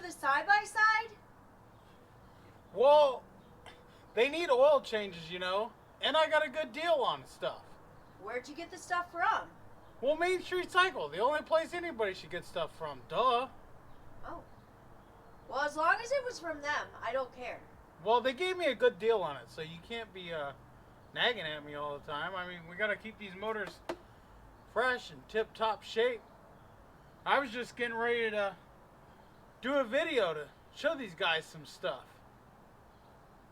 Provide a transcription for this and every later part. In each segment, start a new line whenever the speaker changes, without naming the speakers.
the side-by-side?
Well, they need oil changes, you know, and I got a good deal on stuff.
Where'd you get the stuff from?
Well, Main Street Cycle, the only place anybody should get stuff from. Duh.
Oh. Well, as long as it was from them, I don't care.
Well, they gave me a good deal on it, so you can't be nagging at me all the time. I mean, we got to keep these motors fresh and tip-top shape. I was just getting ready to do a video to show these guys some stuff.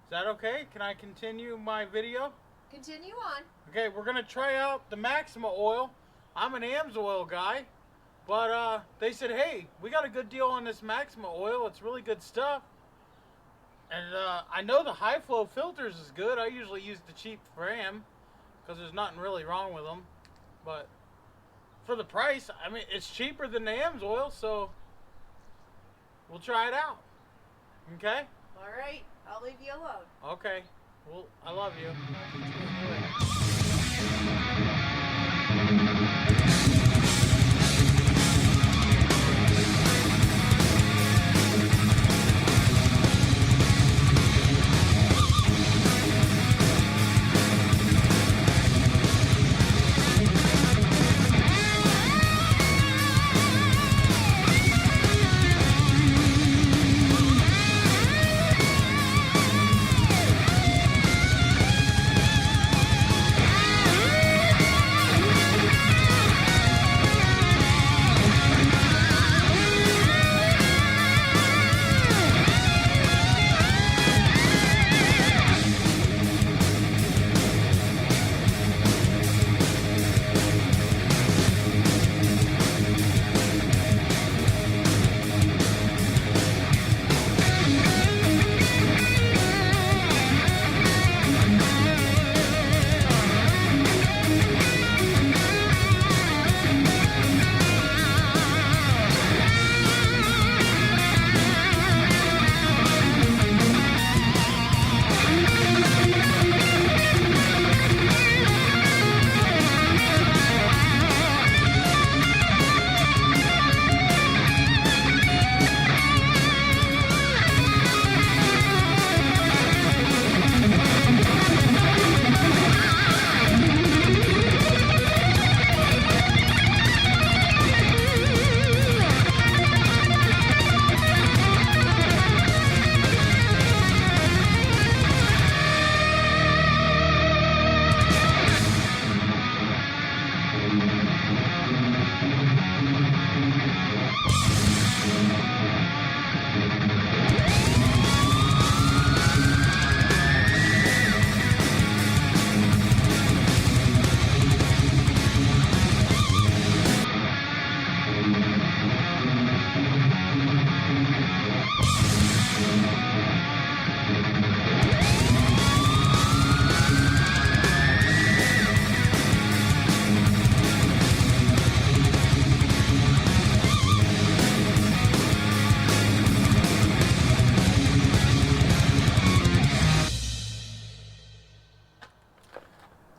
Is that okay? Can I continue my video?
Continue on.
Okay, we're going to try out the Maxima oil. I'm an AMSOIL guy, but they said, hey, we got a good deal on this Maxima oil. It's really good stuff. And I know the high flow filters is good. I usually use the cheap Ram because there's nothing really wrong with them. But for the price, I mean, it's cheaper than the AMSOIL, so we'll try it out. Okay?
All right. I'll leave you alone.
Okay. Well, I love you.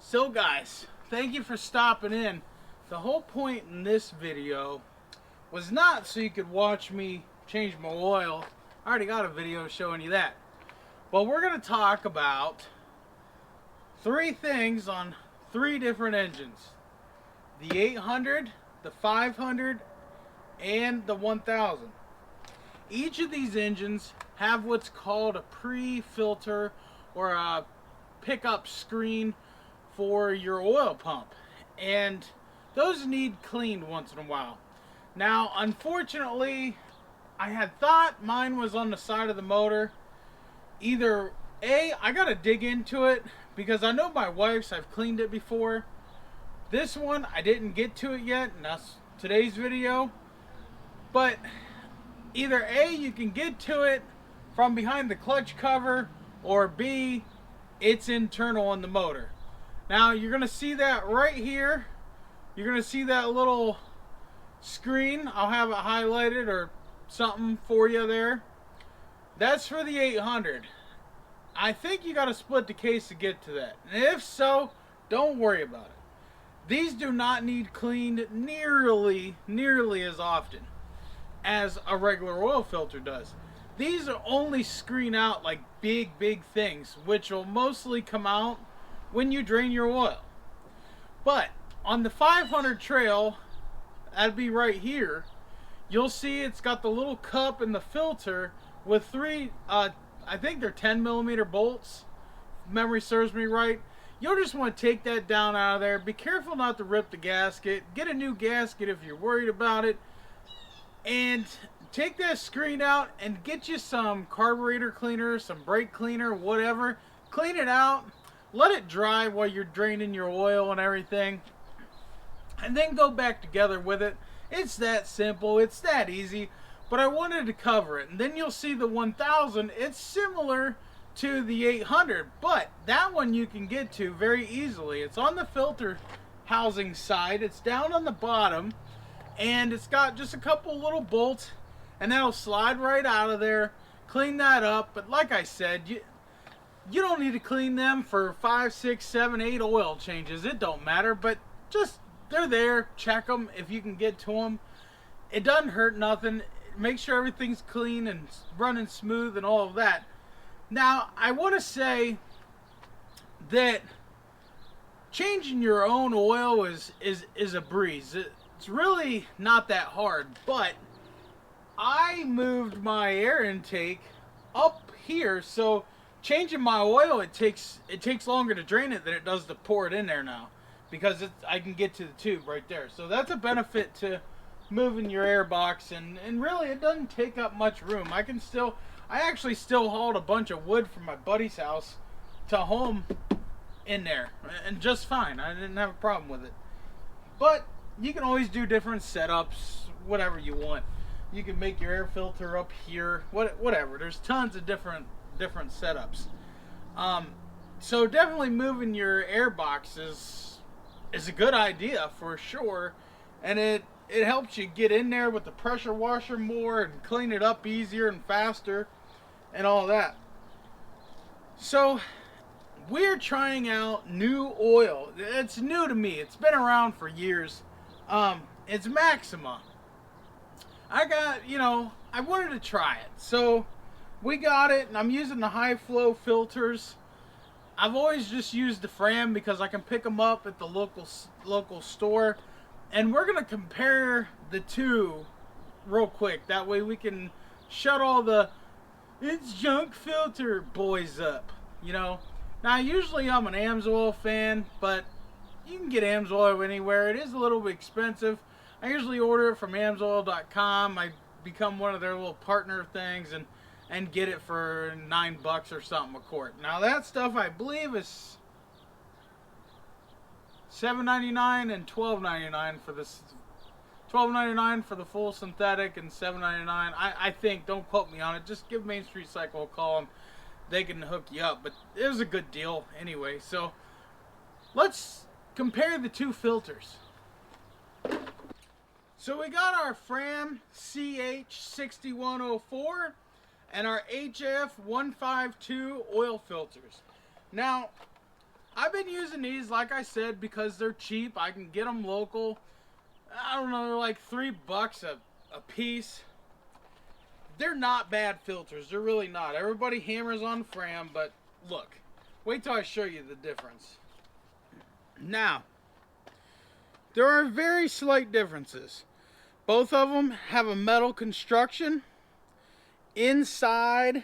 So guys, thank you for stopping in. The whole point in this video was not so you could watch me change my oil. I already got a video showing you that. But we're going to talk about 3 things on 3 different engines. The 800, the 500, and the 1000. Each of these engines have what's called a pre-filter or a pickup screen for your oil pump, and those need cleaned once in a while. Now, unfortunately, I had thought mine was on the side of the motor. Either A, I gotta dig into it because I know my wife's, I've cleaned it before. This one, I didn't get to it yet, and that's today's video. But either A, you can get to it from behind the clutch cover, or B, it's internal on the motor. Now you're going to see that right here. You're going to see that little screen. I'll have it highlighted or something for you there. That's for the 800. I think you got to split the case to get to that. And if so, don't worry about it. These do not need cleaned nearly as often. as a regular oil filter does. These are only screen out like big things, which will mostly come out when you drain your oil. But on the 500 trail, that'd be right here, you'll see it's got the little cup in the filter with three, I think they're 10mm bolts, if memory serves me right. You'll just want to take that down out of there. Be careful not to rip the gasket. Get a new gasket if you're worried about it. And take that screen out and get you some carburetor cleaner, some brake cleaner, whatever. Clean it out. Let it dry while you're draining your oil and everything. And then go back together with it. It's that simple. It's that easy. But I wanted to cover it. And then you'll see the 1000. It's similar to the 800, but that one you can get to very easily. It's on the filter housing side. It's down on the bottom, and it's got just a couple little bolts, and that'll slide right out of there. Clean that up. But like I said, you don't need to clean them for 5, 6, 7, 8 oil changes. It don't matter, but just they're there. Check them if you can get to them. It doesn't hurt nothing. Make sure everything's clean and running smooth and all of that. Now, I want to say that changing your own oil is a breeze. It's really not that hard, but I moved my air intake up here, so changing my oil, it takes longer to drain it than it does to pour it in there now, because I can get to the tube right there. So that's a benefit to moving your air box, and really it doesn't take up much room. I actually still hauled a bunch of wood from my buddy's house to home in there, and just fine. I didn't have a problem with it. But you can always do different setups, whatever you want. You can make your air filter up here, whatever. There's tons of different setups. So definitely moving your air box is a good idea for sure, and it helps you get in there with the pressure washer more and clean it up easier and faster and all that. So we're trying out new oil. It's new to me. It's been around for years. It's Maxima. I wanted to try it. So we got it, and I'm using the high flow filters. I've always just used the Fram because I can pick them up at the local store. And we're going to compare the two real quick. That way we can shut all the "it's junk filter" boys up, Now, usually I'm an AMSOIL fan, but you can get AMSOIL anywhere. It is a little bit expensive. I usually order it from AMSOIL.com. I become one of their little partner things and get it for $9 or something a quart. Now, that stuff I believe is $7.99 and $12.99 for this. $12.99 for the full synthetic and $7.99. I think. Don't quote me on it. Just give Main Street Cycle a call and they can hook you up. But it was a good deal anyway. So let's compare the two filters. So we got our Fram CH6104 and our HF152 oil filters. Now, I've been using these, like I said, because they're cheap. I can get them local. I don't know, they're like $3 a piece. They're not bad filters. They're really not. Everybody hammers on Fram, but look. Wait till I show you the difference. Now, there are very slight differences. Both of them have a metal construction inside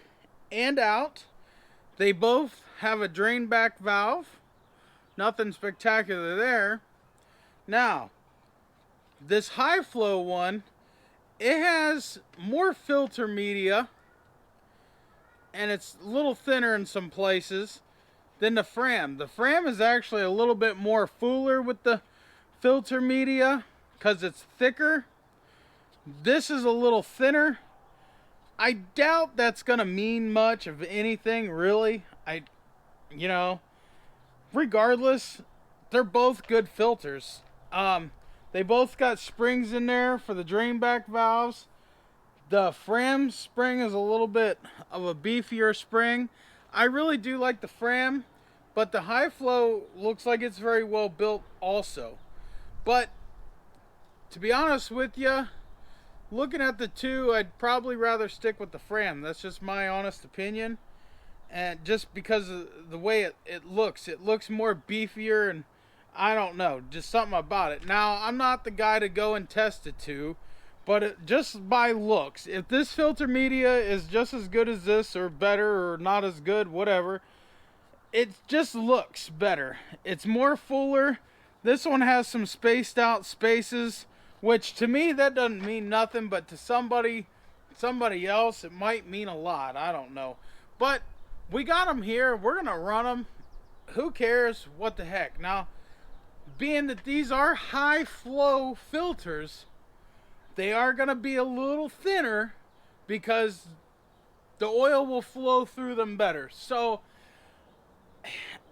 and out. They both have a drain back valve. Nothing spectacular there. Now, this high flow one, it has more filter media, and it's a little thinner in some places than the Fram. The Fram is actually a little bit more fuller with the filter media because it's thicker. This is a little thinner. I doubt that's gonna mean much of anything, really. Regardless, they're both good filters. They both got springs in there for the drain back valves. The Fram spring is a little bit of a beefier spring. I really do like the Fram, but the high flow looks like it's very well built also. But to be honest with you, looking at the two, I'd probably rather stick with the Fram. That's just my honest opinion. And just because of the way it looks more beefier, and I don't know, just something about it. Now, I'm not the guy to go and test the two, but just by looks, if this filter media is just as good as this, or better, or not as good, whatever, it just looks better. It's more fuller. This one has some spaced out spaces, which to me that doesn't mean nothing, but to somebody else it might mean a lot. I don't know. But we got them here. We're going to run them. Who cares? What the heck? Now, being that these are high flow filters, they are going to be a little thinner because the oil will flow through them better. So,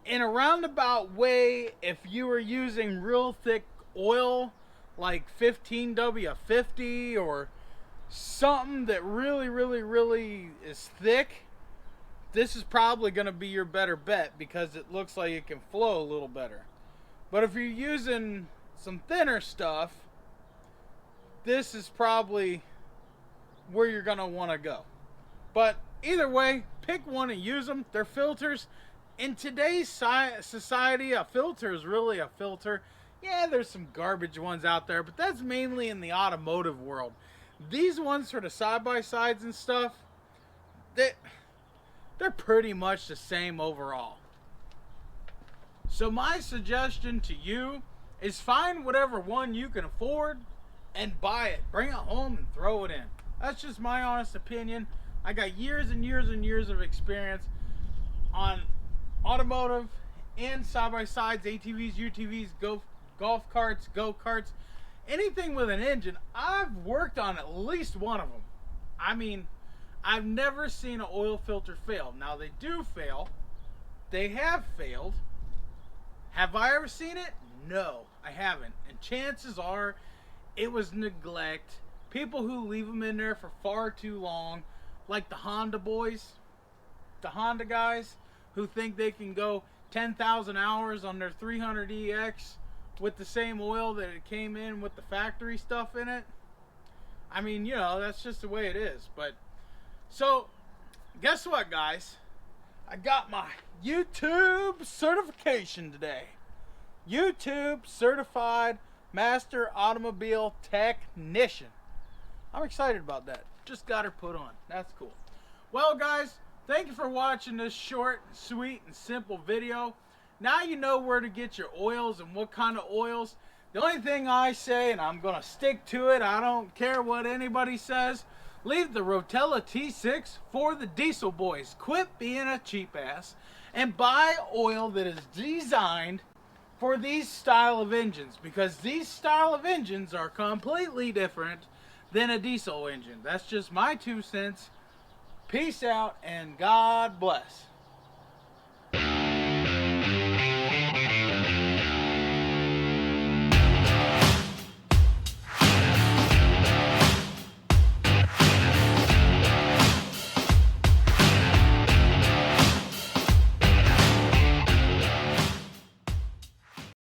in a roundabout way, if you were using real thick oil like 15W50 or something that really is thick, this is probably going to be your better bet because it looks like it can flow a little better. But if you're using some thinner stuff, this is probably where you're going to want to go. But either way, pick one and use them. They're filters. In today's society, a filter is really a filter. Yeah, there's some garbage ones out there, but that's mainly in the automotive world. These ones for the side-by-sides and stuff, they're pretty much the same overall. So my suggestion to you is find whatever one you can afford and buy it. Bring it home and throw it in. That's just my honest opinion. I got years and years of experience on automotive and side-by-sides, ATVs, UTVs, golf carts, go-karts, anything with an engine. I've worked on at least one of them. I mean, I've never seen an oil filter fail. Now, they do fail. They have failed. Have I ever seen it? No, I haven't. And chances are it was neglect. People who leave them in there for far too long, like the Honda boys, the Honda guys, who think they can go 10,000 hours on their 300EX with the same oil that it came in with the factory stuff in it. I mean, you know, that's just the way it is. But so, guess what, guys? I got my YouTube certification today. YouTube Certified Master Automobile Technician. I'm excited about that. Just got her put on. That's cool. Well, guys, thank you for watching this short, sweet, and simple video. Now you know where to get your oils and what kind of oils. The only thing I say, and I'm going to stick to it, I don't care what anybody says, leave the Rotella T6 for the diesel boys. Quit being a cheap ass and buy oil that is designed for these style of engines, because these style of engines are completely different than a diesel engine. That's just my 2 cents. Peace out and God bless.